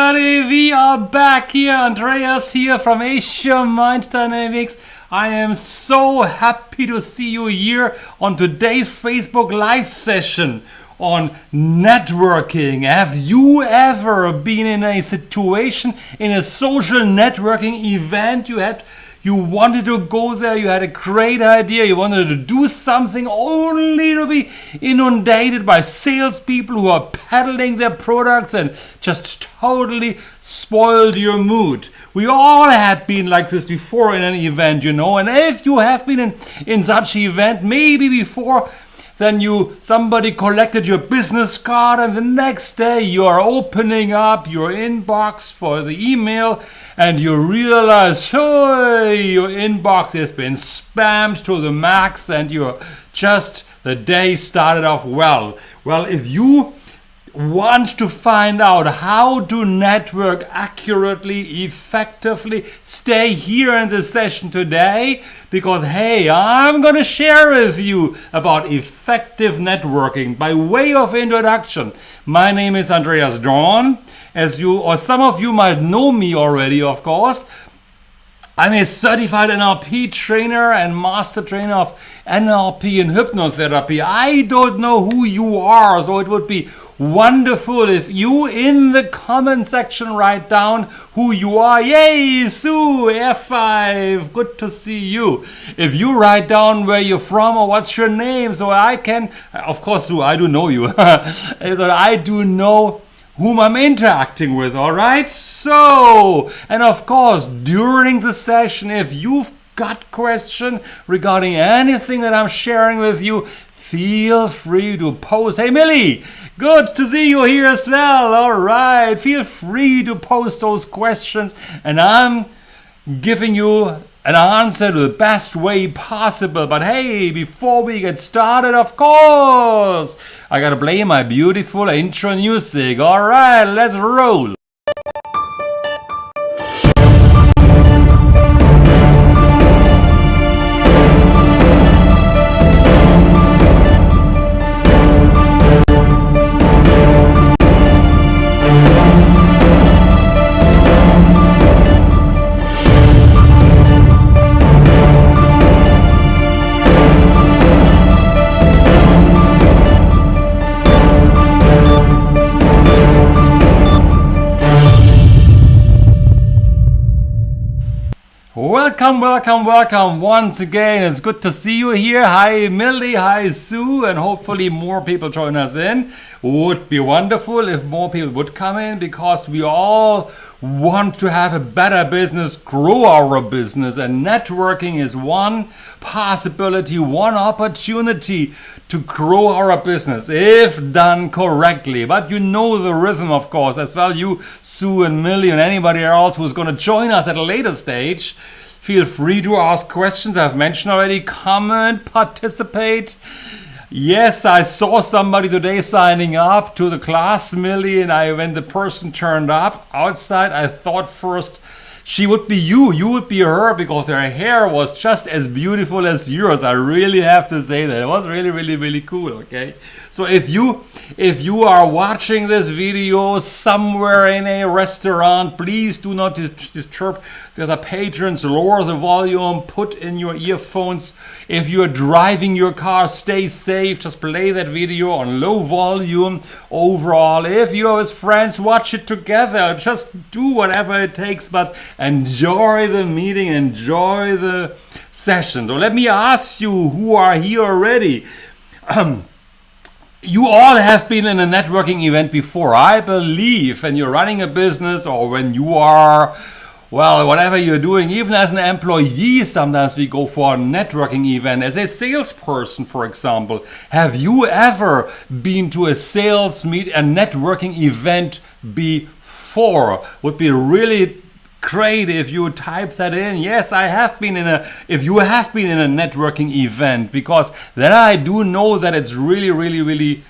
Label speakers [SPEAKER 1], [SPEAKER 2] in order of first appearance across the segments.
[SPEAKER 1] everybody, we are back here. Andreas here from Asia Mind Dynamics. I am so happy to see you here on today's Facebook Live session on networking. Have you ever been in a situation, in a social networking event, you wanted to go there, you had a great idea, you wanted to do something only to be inundated by salespeople who are peddling their products and just totally spoiled your mood. We all had been like this before in an event, and if you have been in such an event, maybe before, then somebody collected your business card and the next day you are opening up your inbox for the email and you realize, oh, your inbox has been spammed to the max and the day started off well. Well, if you want to find out how to network accurately, effectively, stay here in this session today because, hey, I'm going to share with you about effective networking. By way of introduction, my name is Andreas Dorn. As you or some of you might know me already, of course. I'm a certified NLP trainer and master trainer of NLP and hypnotherapy. I don't know who you are, so it would be wonderful if you in the comment section write down who you are. Yay, Sue, F5, good to see you. If you write down where you're from or what's your name, so I can, of course, Sue, I do know you. So I do know whom I'm interacting with, all right? So, and of course, during the session, if you've got questions regarding anything that I'm sharing with you, feel free to post. Hey, Millie, good to see you here as well. All right, feel free to post those questions, and I'm giving you an answer to the best way possible. But hey, before we get started, of course, I gotta play my beautiful intro music. All right, let's roll. Welcome once again. It's good to see you here. Hi Millie, hi Sue, and hopefully more people join us in. Would be wonderful if more people would come in because we all want to have a better business, grow our business, and networking is one possibility, one opportunity to grow our business if done correctly. But you know the rhythm, of course, as well. You, Sue and Millie, and anybody else who's going to join us at a later stage. Feel free to ask questions. I've mentioned already, comment, participate. Yes, I saw somebody today signing up to the class, Millie, and when the person turned up outside, I thought first she would be you would be her because her hair was just as beautiful as yours. I really have to say that. It was really, really, really cool, okay? So if you are watching this video somewhere in a restaurant, please do not disturb the other patrons. Lower the volume, put in your earphones. If you're driving your car, stay safe. Just play that video on low volume overall. If you're with friends, watch it together. Just do whatever it takes, but enjoy the meeting, enjoy the session. So let me ask you who are here already. You all have been in a networking event before, I believe, when you're running a business or when you are, well, whatever you're doing, even as an employee, sometimes we go for a networking event. As a salesperson, for example, have you ever been to a networking event before? Would be really great if you type that in. Yes, I have been if you have been in a networking event, because then I do know that it's really, really, really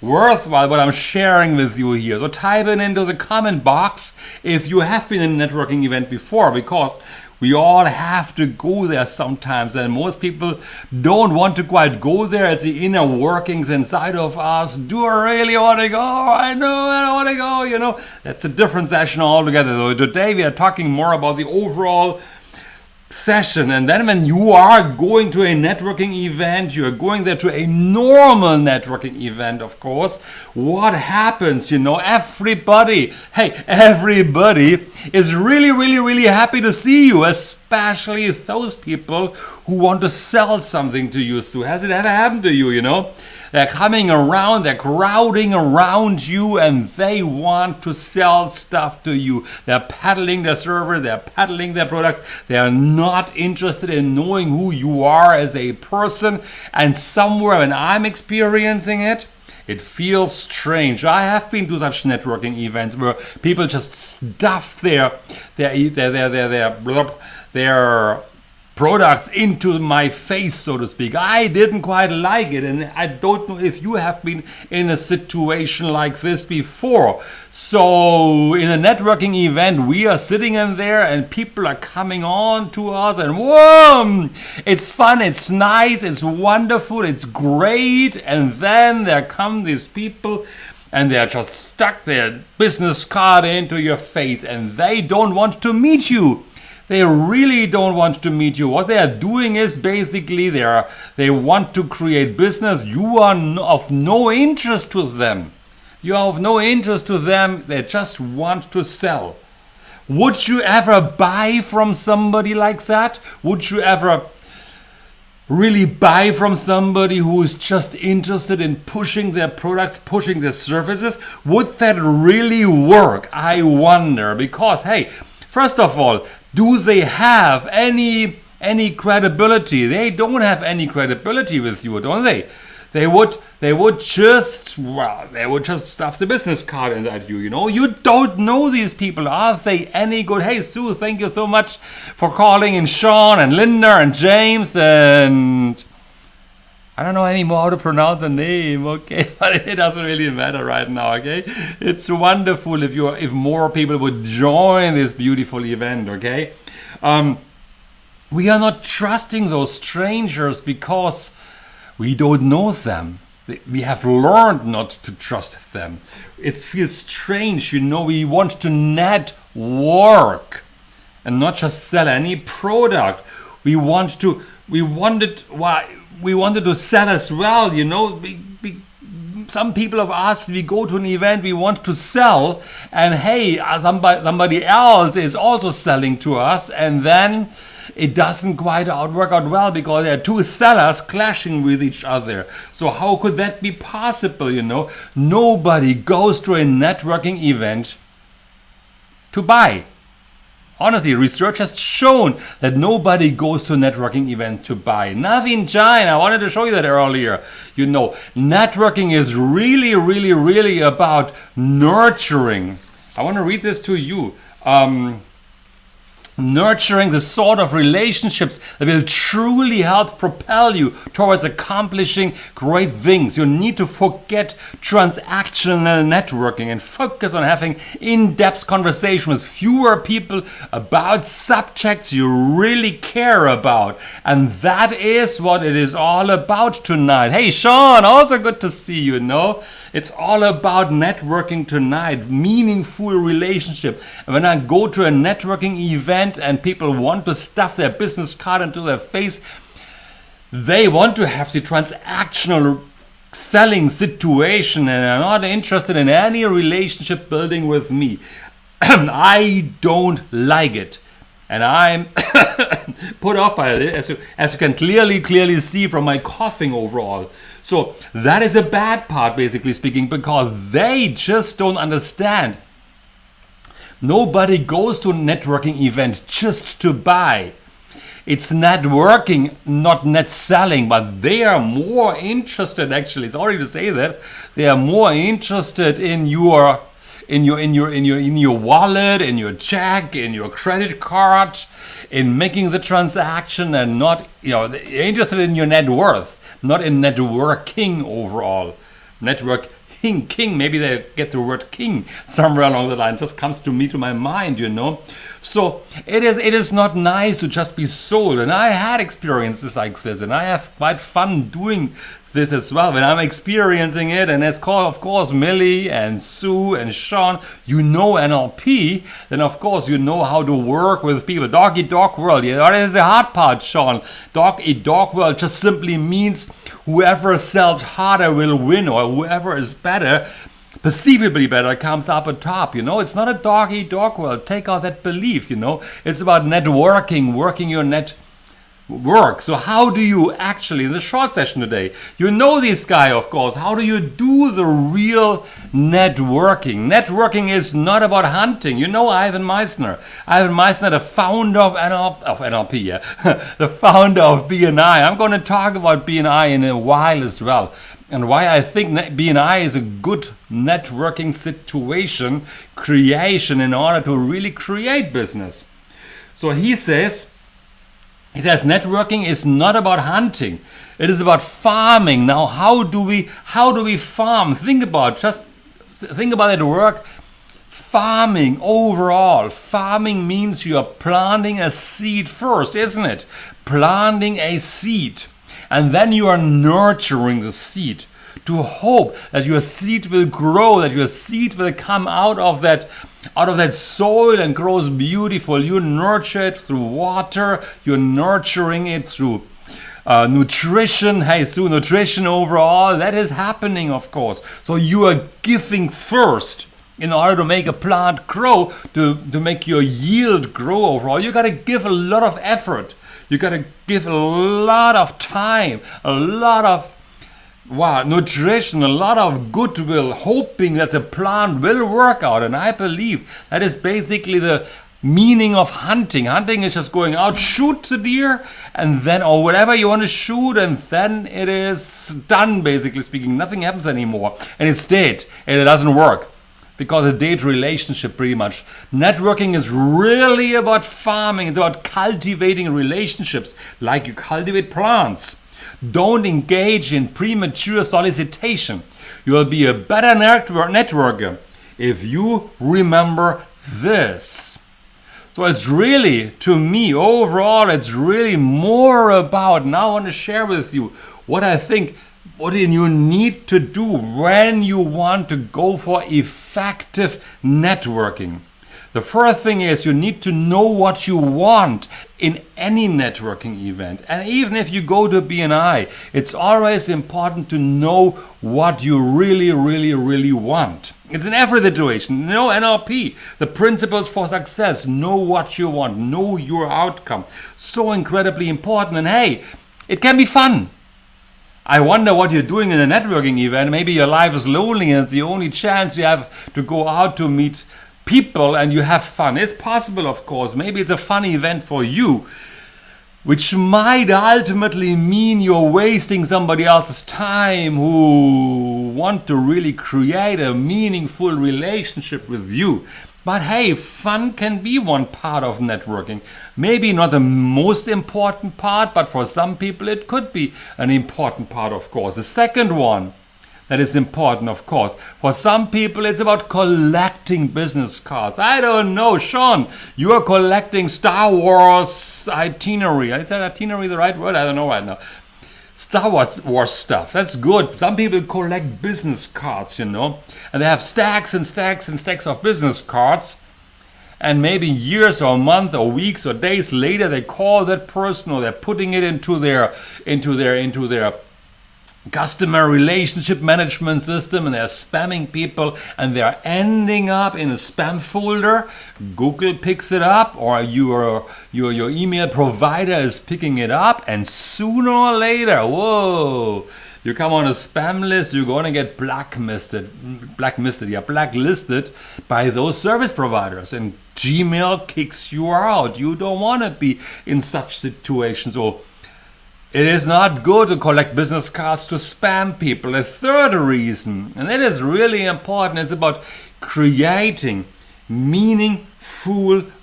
[SPEAKER 1] worthwhile what I'm sharing with you here. So type it into the comment box if you have been in a networking event before, because we all have to go there sometimes, and most people don't want to quite go there. It's the inner workings inside of us. Do I really want to go? I know I don't want to go, you know. That's a different session altogether. So today we are talking more about the overall session. And then when you are going to a networking event, you are going there to a normal networking event, of course, what happens? You know, everybody is really happy to see you, especially those people who want to sell something to you. So has it ever happened to you, you know? They're coming around, they're crowding around you, and they want to sell stuff to you. They're peddling their service, they're peddling their products. They are not interested in knowing who you are as a person. And somewhere when I'm experiencing it, it feels strange. I have been to such networking events where people just stuff their products into my face, so to speak. I didn't quite like it, and I don't know if you have been in a situation like this before. So in a networking event, we are sitting in there and people are coming on to us, and whoa, it's fun, it's nice, it's wonderful, it's great. And then there come these people and they're just stuck their business card into your face, and they don't want to meet you. They really don't want to meet you. What they are doing is basically they want to create business. You are of no interest to them. You are of no interest to them. They just want to sell. Would you ever buy from somebody like that? Would you ever really buy from somebody who is just interested in pushing their products, pushing their services? Would that really work? I wonder. Because, hey, first of all, do they have any credibility? They don't have any credibility with you, don't they? They would just stuff the business card inside you, you know. You don't know these people. Are they any good? Hey, Sue, thank you so much for calling, and Sean and Linda and James, and I don't know anymore how to pronounce the name, okay? But it doesn't really matter right now, okay? It's wonderful if more people would join this beautiful event, okay? We are not trusting those strangers because we don't know them. We have learned not to trust them. It feels strange, you know. We want to network and not just sell any product. We wanted to sell as well, you know. Some people of us, we go to an event, we want to sell, and hey, somebody else is also selling to us, and then it doesn't quite work out well because there are two sellers clashing with each other. So how could that be possible, you know? Nobody goes to a networking event to buy. Honestly, research has shown that nobody goes to a networking event to buy. Naveen Jain, I wanted to show you that earlier. You know, networking is really about nurturing. I want to read this to you. Nurturing the sort of relationships that will truly help propel you towards accomplishing great things. You need to forget transactional networking and focus on having in-depth conversation with fewer people about subjects you really care about. And that is what it is all about tonight. Hey, Sean, also good to see you, know. It's all about networking tonight, meaningful relationship. And when I go to a networking event and people want to stuff their business card into their face, they want to have the transactional selling situation and are not interested in any relationship building with me. I don't like it. And I'm put off by it, as you can clearly see from my coughing overall. So that is a bad part, basically speaking, because they just don't understand. Nobody goes to a networking event just to buy. It's networking, not net selling, but they are more interested, actually, sorry to say that, they are more interested in your wallet, in your check, in your credit card, in making the transaction, and not, they're interested in your net worth, not in networking overall. Network king, maybe they get the word king somewhere along the line, just comes to my mind, So it is not nice to just be sold, and I had experiences like this, and I have quite fun doing this as well when I'm experiencing it. And it's called, of course, Millie and Sue and Sean. NLP, then of course you know how to work with people. Dog eat dog world. That is the hard part, Sean. Dog eat dog world just simply means whoever sells harder will win, or whoever is better, perceivably better, comes up on top. It's not a dog eat dog world. Take out that belief. It's about networking, working your network. So how do you actually, in the short session today, this guy, of course, how do you do the real networking? Networking is not about hunting. Ivan Misner. Ivan Misner, the founder of NLP, the founder of BNI. I'm going to talk about BNI in a while as well, and why I think BNI is a good networking situation, creation, in order to really create business. So he says networking is not about hunting. It is about farming. Now, how do we farm? Think about it work. Farming overall. Farming means you are planting a seed first, isn't it? Planting a seed. And then you are nurturing the seed to hope that your seed will grow, that your seed will come out of that soil and grows beautiful. You nurture it through water, you're nurturing it through nutrition. Hey, Sue, nutrition overall, that is happening, of course. So you are giving first in order to make a plant grow, to make your yield grow overall. You got to give a lot of effort. You got to give a lot of time, a lot of nutrition, a lot of goodwill, hoping that the plant will work out. And I believe that is basically the meaning of hunting. Hunting is just going out, shoot the deer, and then, or whatever you want to shoot, and then it is done, basically speaking. Nothing happens anymore, and it's dead, and it doesn't work. Because a dead relationship, pretty much. Networking is really about farming. It's about cultivating relationships like you cultivate plants. Don't engage in premature solicitation. You'll be a better networker if you remember this. So it's really, to me, overall, it's really more about, now I want to share with you what I think, what you need to do when you want to go for effective networking. The first thing is you need to know what you want in any networking event. And even if you go to BNI, it's always important to know what you really, really, really want. It's in every situation. Know NLP, the principles for success. Know what you want. Know your outcome. So incredibly important. And hey, it can be fun. I wonder what you're doing in a networking event. Maybe your life is lonely and it's the only chance you have to go out to meet people and you have fun. It's possible, of course. Maybe it's a fun event for you, which might ultimately mean you're wasting somebody else's time who want to really create a meaningful relationship with you. But hey, fun can be one part of networking. Maybe not the most important part, but for some people it could be an important part, of course. The second one that is important, of course. For some people it's about collecting business cards. I don't know, Sean, you are collecting Star Wars itinerary. Is that itinerary the right word? I don't know right now. Star Wars stuff. That's good. Some people collect business cards, and they have stacks and stacks and stacks of business cards. And maybe years or months or weeks or days later, they call that person, or they're putting it into their customer relationship management system, and they're spamming people, and they're ending up in a spam folder. Google picks it up, or your email provider is picking it up, and sooner or later, whoa, you come on a spam list, you're going to get blacklisted by those service providers, and Gmail kicks you out. You don't want to be in such situations. So it is not good to collect business cards to spam people. A third reason, and it is really important, is about creating meaningful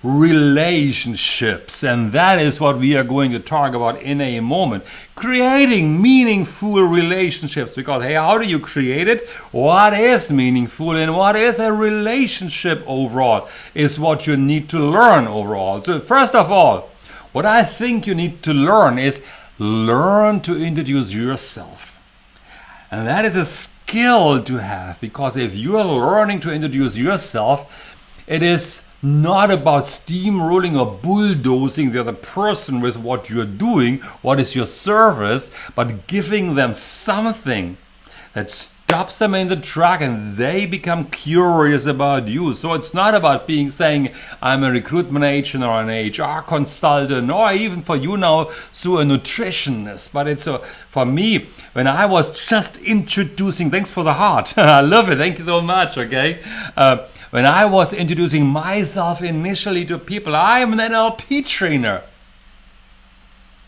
[SPEAKER 1] relationships. And that is what we are going to talk about in a moment. Creating meaningful relationships. Because, hey, how do you create it? What is meaningful and what is a relationship overall is what you need to learn overall. So first of all, what I think you need to learn is learn to introduce yourself. And that is a skill to have, because if you are learning to introduce yourself, it is not about steamrolling or bulldozing the other person with what you're doing, what is your service, but giving them something that stops them in the track and they become curious about you. So it's not about saying I'm a recruitment agent or an HR consultant, or even for you now through a nutritionist. But it's for me, when I was just introducing, thanks for the heart, I love it, thank you so much, okay? When I was introducing myself initially to people, I'm an NLP trainer.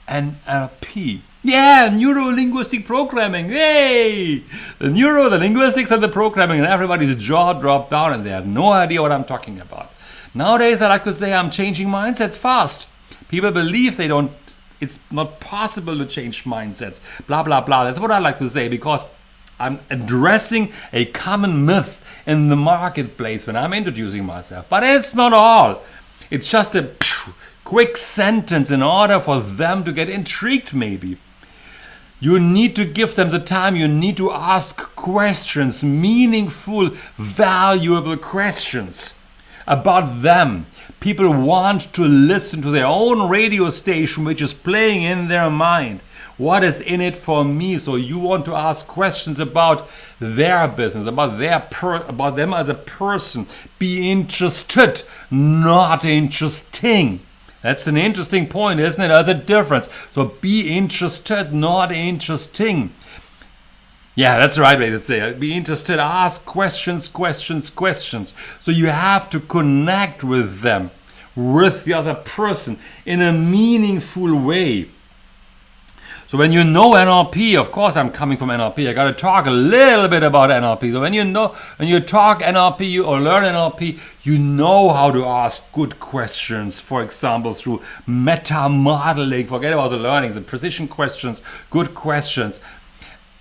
[SPEAKER 1] NLP. Yeah, neuro-linguistic programming. Yay! The linguistics and the programming, and everybody's jaw dropped down and they have no idea what I'm talking about. Nowadays, I like to say I'm changing mindsets fast. People believe it's not possible to change mindsets. Blah, blah, blah. That's what I like to say, because I'm addressing a common myth in the marketplace when I'm introducing myself. But it's not all. It's just a quick sentence in order for them to get intrigued maybe. You need to give them the time. You need to ask questions, meaningful, valuable questions about them. People want to listen to their own radio station, which is playing in their mind. What is in it for me? So you want to ask questions about their business, about them as a person. Be interested, not interesting. That's an interesting point, isn't it? There's a difference. So be interested, not interesting. Yeah, that's the right way to say it. Be interested, ask questions. So you have to connect with them, with the other person in a meaningful way. So when you know NLP, of course I'm coming from NLP, I got to talk a little bit about NLP. So when you talk NLP or learn NLP, you know how to ask good questions. For example, through meta modeling, forget about the learning, the precision questions, good questions,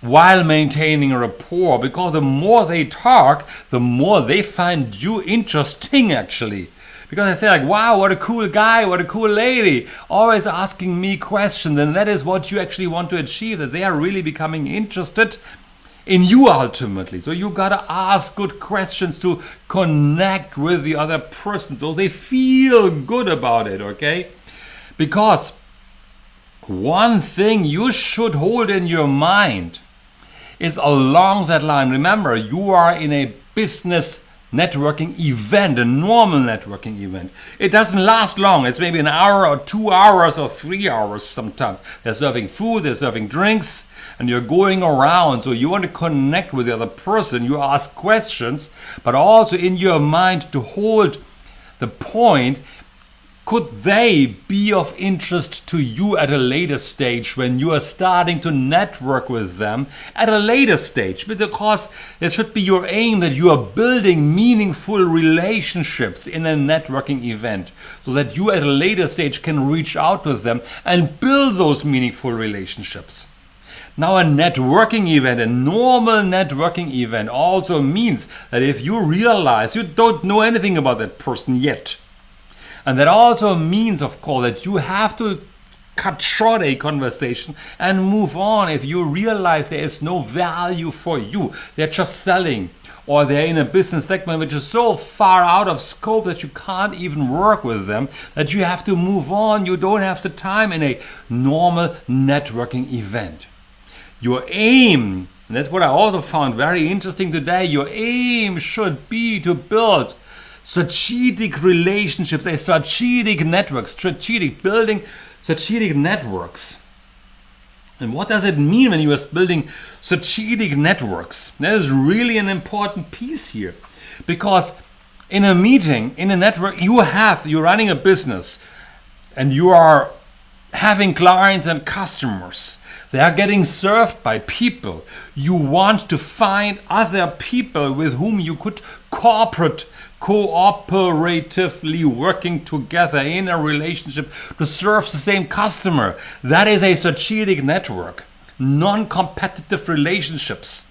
[SPEAKER 1] while maintaining a rapport. Because the more they talk, the more they find you interesting actually. Because I say like, wow, what a cool guy, what a cool lady, always asking me questions. And that is what you actually want to achieve, that they are really becoming interested in you ultimately. So you gotta ask good questions to connect with the other person so they feel good about it, okay? Because one thing you should hold in your mind is along that line. Remember, you are in a business networking event, a normal networking event. It doesn't last long. It's maybe an hour or 2 hours or 3 hours sometimes. They're serving food, they're serving drinks, and you're going around. So you want to connect with the other person. You ask questions, but also in your mind to hold the point, could they be of interest to you at a later stage when you are starting to network with them at a later stage? Because it should be your aim that you are building meaningful relationships in a networking event so that you at a later stage can reach out to them and build those meaningful relationships. Now a networking event, a normal networking event also means that if you realize you don't know anything about that person yet, and that also means, of course, that you have to cut short a conversation and move on if you realize there is no value for you. They're just selling, or they're in a business segment which is so far out of scope that you can't even work with them, that you have to move on. You don't have the time in a normal networking event. Your aim, and that's what I also found very interesting today, your aim should be to build strategic relationships, a strategic network, building strategic networks. And what does it mean when you are building strategic networks? That is really an important piece here. Because in a meeting, in a network, you're running a business and you are having clients and customers. They are getting served by people. You want to find other people with whom you could cooperatively working together in a relationship to serve the same customer. That is a strategic network. Non-competitive relationships.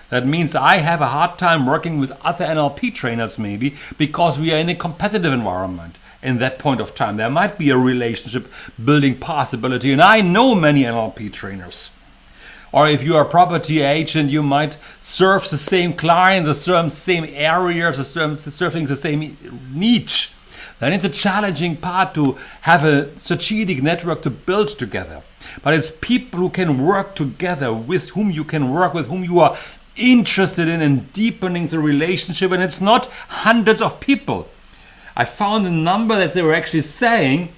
[SPEAKER 1] That means I have a hard time working with other NLP trainers maybe because we are in a competitive environment. In that point of time, there might be a relationship building possibility, and I know many NLP trainers. Or if you are a property agent, you might serve the same client, the same area, serving the same niche. Then it's a challenging part to have a strategic network to build together. But it's people who can work together, with whom you can work, with whom you are interested in deepening the relationship, and it's not hundreds of people. I found a number that they were actually saying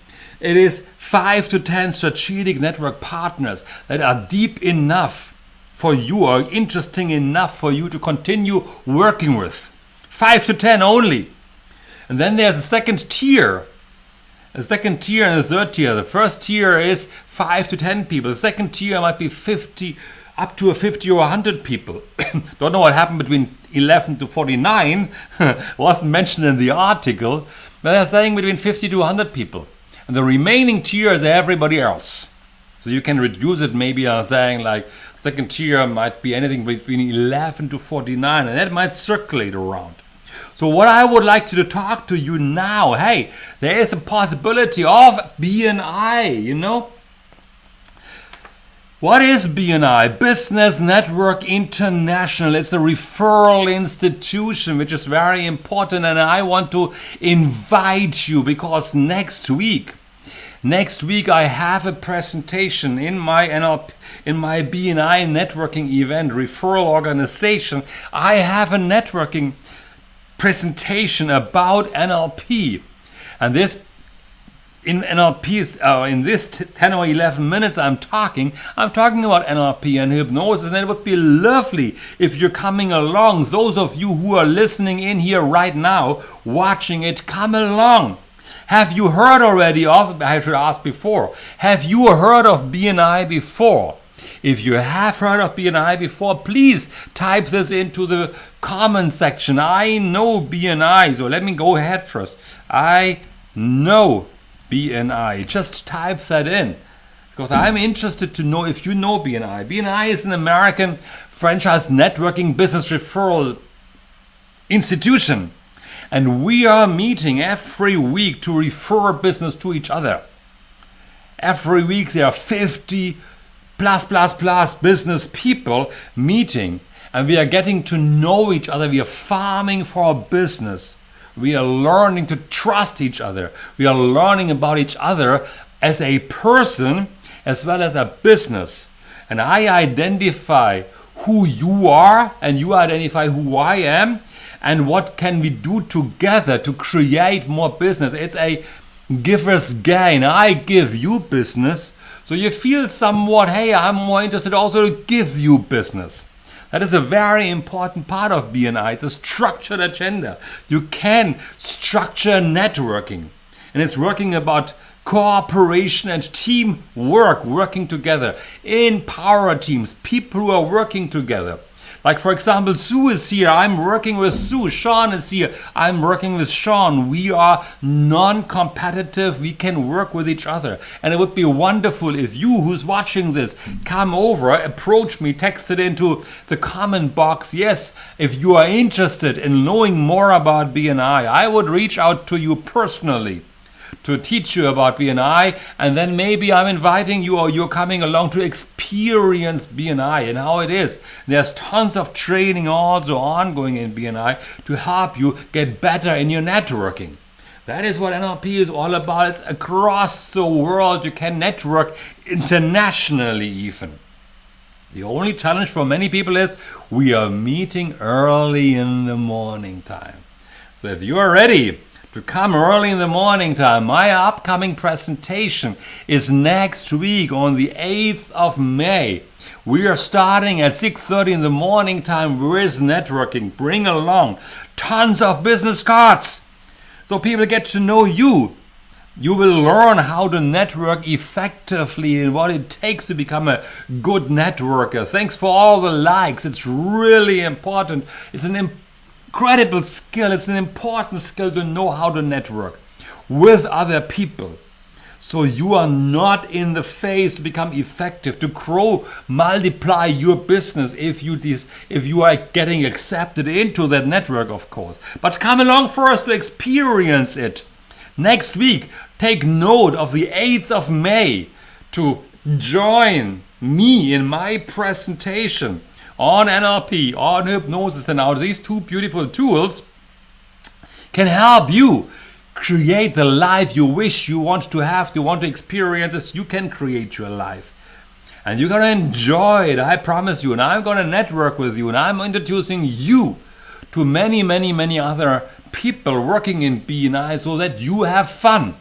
[SPEAKER 1] it is 5 to 10 strategic network partners that are deep enough for you or interesting enough for you to continue working with. 5 to 10 only. And then there's a second tier. A second tier and a third tier. The first tier is 5 to 10 people. The second tier might be 50, up to 50 or 100 people. Don't know what happened between 11 to 49. Wasn't mentioned in the article. But they're saying between 50 to 100 people. And the remaining tier is everybody else. So you can reduce it maybe saying like second tier might be anything between 11 to 49. And that might circulate around. So what I would like to talk to you now, hey, there is a possibility of BNI, you know. What is BNI? Business Network International. It's a referral institution, which is very important. And I want to invite you because next week I have a presentation in my BNI networking event, referral organization. I have a networking presentation about NLP. And this in NLP, in this 10 or 11 minutes I'm talking about NLP and hypnosis, and it would be lovely if you're coming along. Those of you who are listening in here right now, watching it, come along. Have you heard already of, I should ask before, have you heard of BNI before? If you have heard of BNI before, please type this into the comment section. I know BNI, so let me go ahead first. I know BNI. Just type that in because I'm interested to know if you know BNI. BNI is an American franchise networking business referral institution, and we are meeting every week to refer business to each other. Every week there are 50 plus business people meeting, and we are getting to know each other. We are farming for our business. We are learning to trust each other. We are learning about each other as a person as well as a business. And I identify who you are and you identify who I am and what can we do together to create more business. It's a giver's gain. I give you business, so you feel somewhat, hey, I'm more interested also to give you business. That is a very important part of BNI. It's a structured agenda. You can structure networking. And it's working about cooperation and teamwork, working together in power teams, people who are working together. Like, for example, Sue is here. I'm working with Sue. Sean is here. I'm working with Sean. We are non-competitive. We can work with each other. And it would be wonderful if you, who's watching this, come over, approach me, text it into the comment box. Yes, if you are interested in knowing more about BNI, I would reach out to you personally to teach you about BNI, and then maybe I'm inviting you or you're coming along to experience BNI and how it is. There's tons of training also ongoing in BNI to help you get better in your networking. That is what NLP is all about. It's across the world. You can network internationally even. The only challenge for many people is we are meeting early in the morning time. So if you are ready to come early in the morning time, my upcoming presentation is next week on the 8th of May. We are starting at 6:30 in the morning time with networking. Bring along tons of business cards so people get to know you. You will learn how to network effectively and what it takes to become a good networker. Thanks for all the likes. It's really important. It's an incredible skill. It's an important skill to know how to network with other people. So you are not in the phase to become effective, to grow, multiply your business if you are getting accepted into that network, of course. But come along first to experience it. Next week, take note of the 8th of May to join me in my presentation on NLP, on hypnosis, and how these two beautiful tools can help you create the life you wish you want to have, you want to experience as you can create your life. And you're going to enjoy it, I promise you. And I'm going to network with you, and I'm introducing you to many, many, many other people working in BNI so that you have fun.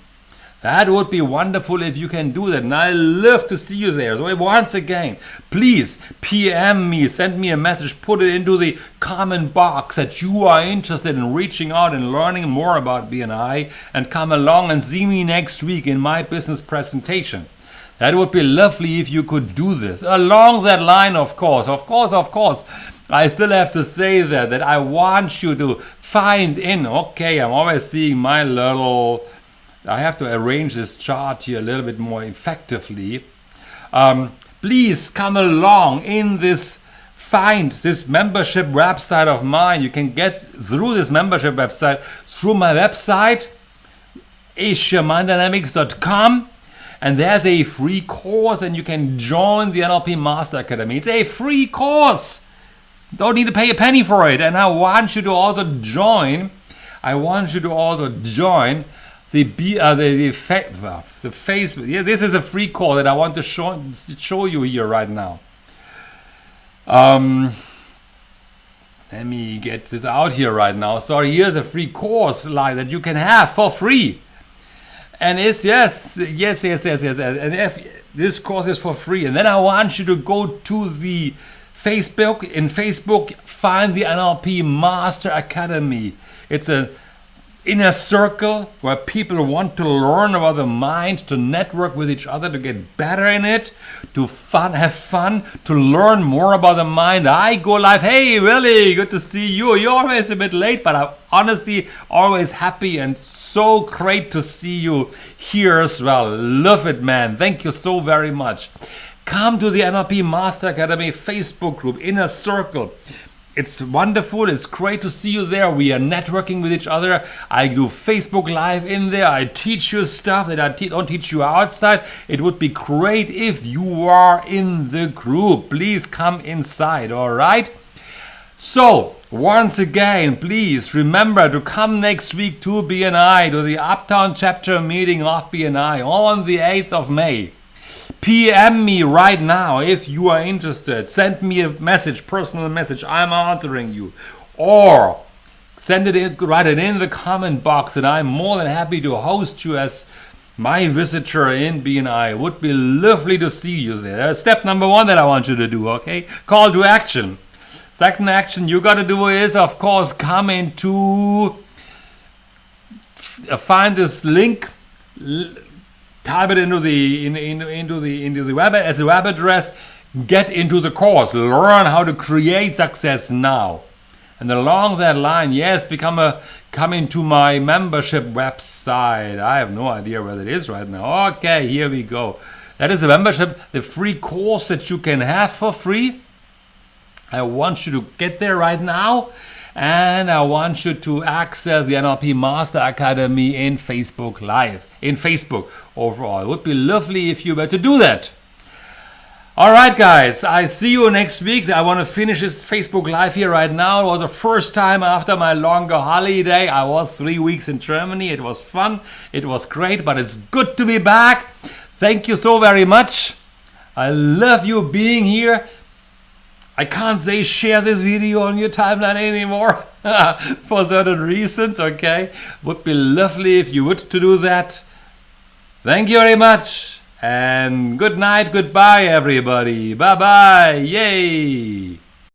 [SPEAKER 1] That would be wonderful if you can do that, and I love to see you there. So once again, please PM me, send me a message, put it into the comment box that you are interested in reaching out and learning more about BNI, and come along and see me next week in my business presentation. That would be lovely if you could do this. Along that line, of course, I still have to say that I want you to find in, okay, I'm always seeing my little, I have to arrange this chart here a little bit more effectively. Please come along in this, find this membership website of mine. You can get through this membership website through my website, asiaminddynamics.com. And there's a free course, and you can join the NLP Master Academy. It's a free course. Don't need to pay a penny for it. And I want you to also join. The Facebook. Yeah, this is a free course that I want to show you here right now. Let me get this out here right now. Sorry, here's a free course that you can have for free. And it's yes. And if this course is for free, and then I want you to go to the Facebook. In Facebook, find the NLP Master Academy. It's an inner circle where people want to learn about the mind, to network with each other, to get better in it, to have fun, to learn more about the mind. I go live. Hey, really good to see you. You're always a bit late, but I'm honestly always happy and so great to see you here as well. Love it, man. Thank you so very much. Come to the NLP Master Academy Facebook group, Inner Circle. It's wonderful. It's great to see you there. We are networking with each other. I do Facebook Live in there. I teach you stuff that I don't teach you outside. It would be great if you are in the group. Please come inside, all right? So, once again, please remember to come next week to BNI, to the Uptown Chapter meeting of BNI on the 8th of May. PM me right now if you are interested. Send me a message, personal message. I'm answering you. Or send it in, write it in the comment box, and I'm more than happy to host you as my visitor in BNI. It would be lovely to see you there. Step number 1 that I want you to do, okay? Call to action. Second action you got to do is, of course, come into, find this link, type it into the web as a web address, get into the course, learn how to create success now. And along that line, yes, come into my membership website. I have no idea where that is right now. Okay, here we go. That is a membership, the free course that you can have for free. I want you to get there right now. And I want you to access the NLP Master Academy in Facebook Live, in Facebook overall. It would be lovely if you were to do that. All right, guys, I see you next week. I want to finish this Facebook Live here right now. It was the first time after my longer holiday. I was 3 weeks in Germany. It was fun. It was great, but it's good to be back. Thank you so very much. I love you being here. I can't say share this video on your timeline anymore for certain reasons, okay? Would be lovely if you would to do that. Thank you very much, and good night, goodbye everybody. Bye-bye, yay!